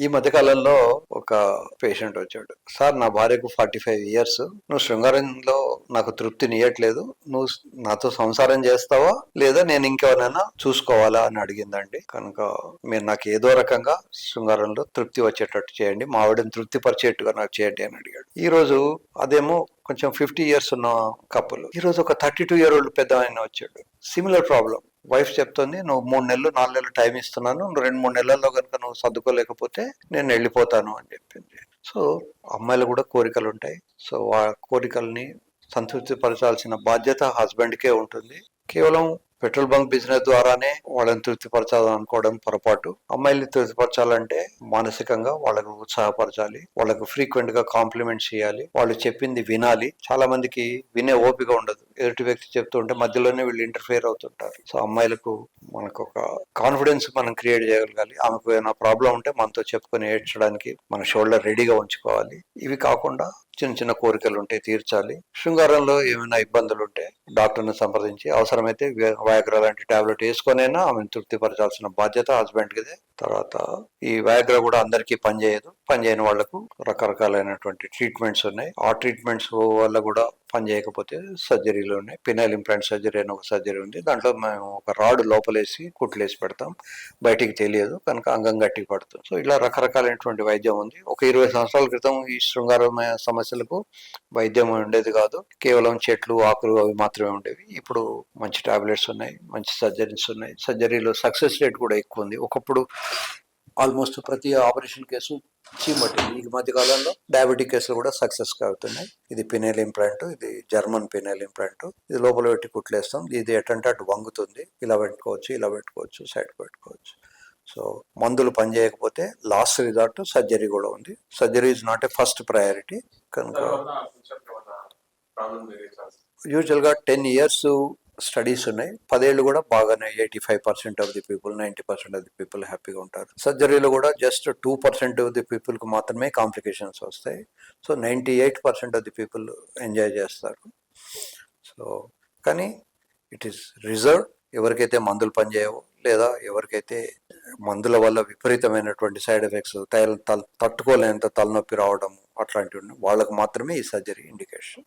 ఈ మధ్య కాలంలో ఒక పేషెంట్ వచ్చాడు. సార్, నా భార్యకు 45 ఇయర్స్. నువ్వు శృంగారంలో నాకు తృప్తినియ్యట్లేదు. నువ్వు నాతో సంసారం చేస్తావా లేదా నేను ఇంకెవరైనా చూసుకోవాలా అని అడిగిందండి. కనుక మీరు నాకు ఏదో రకంగా శృంగారంలో తృప్తి వచ్చేటట్టు చేయండి, మా ఆవిడని తృప్తి పరిచేట్టుగా నాకు చేయండి అని అడిగాడు. ఈ రోజు అదేమో కొంచెం 50 ఇయర్స్ ఉన్న కపుల్. ఈ రోజు ఒక 32 year old పెద్ద ఆయన వచ్చాడు. Similar problem. వైఫ్ చెప్తుంది, నువ్వు 3 నెలలు 4 నెలలు టైం ఇస్తున్నాను, నువ్వు 2-3 నెలల్లో కనుక నువ్వు సర్దుకోలేకపోతే నేను వెళ్ళిపోతాను అని చెప్పింది. సో అమ్మాయిలు కూడా కోరికలు ఉంటాయి. సో ఆ కోరికల్ని సంతృప్తి పరచాల్సిన బాధ్యత హస్బెండ్కే ఉంటుంది. కేవలం పెట్రోల్ బంక్ బిజినెస్ ద్వారానే వాళ్ళని తృప్తిపరచాలని అనుకోవడం పొరపాటు. అమ్మాయిల్ని తృప్తిపరచాలంటే మానసికంగా వాళ్ళకు ఉత్సాహపరచాలి, వాళ్ళకు ఫ్రీక్వెంట్ గా కాంప్లిమెంట్స్ చేయాలి, వాళ్ళు చెప్పింది వినాలి. చాలా మందికి వినే ఓపిక ఉండదు. ఎదుటి వ్యక్తి చెప్తూ ఉంటే మధ్యలోనే వీళ్ళు ఇంటర్ఫియర్ అవుతుంటారు. సో అమ్మాయిలకు మనకు ఒక కాన్ఫిడెన్స్ మనం క్రియేట్ చేయగలగాలి. ఆమెకు ఏమైనా ప్రాబ్లం ఉంటే మనతో చెప్పుకొని ఏడ్చడానికి మన షోల్డర్ రెడీగా ఉంచుకోవాలి. ఇవి కాకుండా చిన్న చిన్న కోరికలు ఉంటే తీర్చాలి. శృంగారంలో ఏమైనా ఇబ్బందులు ఉంటే డాక్టర్ని సంప్రదించి అవసరమైతే వయాగ్రా లాంటి టాబ్లెట్ వేసుకొనైనా ఆమెను తృప్తిపరచాల్సిన బాధ్యత హస్బెండ్కిదే. తర్వాత ఈ వయాగ్రా కూడా అందరికీ పనిచేయదు. పనిచేయని వాళ్లకు రకరకాలైనటువంటి ట్రీట్మెంట్స్ ఉన్నాయి. ఆ ట్రీట్మెంట్స్ వల్ల కూడా పని చేయకపోతే సర్జరీలు ఉన్నాయి. పినైల్ ఇంప్లాంట్ సర్జరీ అని ఒక సర్జరీ ఉంది. దాంట్లో మేము ఒక రాడ్ లోపలేసి కుట్లేసి పెడతాం, బయటికి తెలియదు కనుక అంగం గట్టికి పడుతుంది. సో ఇలా రకరకాలైనటువంటి వైద్యం ఉంది. ఒక 20 సంవత్సరాల క్రితం ఈ శృంగారమైన సమస్యలకు వైద్యం ఉండేది కాదు. కేవలం చెట్లు ఆకులు అవి మాత్రమే ఉండేవి. ఇప్పుడు మంచి టాబ్లెట్స్ ఉన్నాయి, మంచి సర్జరీస్ ఉన్నాయి. సర్జరీలో సక్సెస్ రేట్ కూడా ఎక్కువ ఉంది. ఒకప్పుడు ఆల్మోస్ట్ ప్రతి ఆపరేషన్ కేసు చీమట్టింది. ఈ మధ్య కాలంలో డయాబెటిక్ కేసులు కూడా సక్సెస్ గా అవుతున్నాయి. ఇది పినైల్ ఇంప్లాంట్, ఇది జర్మన్ పినైల్ ఇంప్లాంట్. ఇది లోపల పెట్టి కుట్లేస్తాం. ఇది ఎటంటే అటు వంగుతుంది. ఇలా పెట్టుకోవచ్చు, ఇలా పెట్టుకోవచ్చు, సైడ్ పెట్టుకోవచ్చు. సో మందులు పనిచేయకపోతే లాస్ట్ రిజార్ట్ సర్జరీ కూడా ఉంది. Surgery is not a first priority. కనుక యూజువల్ గా 10 years స్టడీస్ ఉన్నాయి. 10 ఏళ్ళు కూడా బాగానే 85% of the people, 90% of the people హ్యాపీగా ఉంటారు. సర్జరీలో కూడా జస్ట్ 2% ఆఫ్ ది పీపుల్ కు మాత్రమే కాంప్లికేషన్స్ వస్తాయి. So 98% of the people enjoy చేస్తారు. సో కానీ ఇట్ ఈస్ రిజర్వ్. ఎవరికైతే మందులు పనిచేయవో లేదా ఎవరికైతే మందుల వల్ల విపరీతమైనటువంటి సైడ్ ఎఫెక్ట్స్, తట్టుకోలేనంత తలనొప్పి రావడం అట్లాంటివి వాళ్ళకు మాత్రమే ఈ సర్జరీ ఇండికేషన్.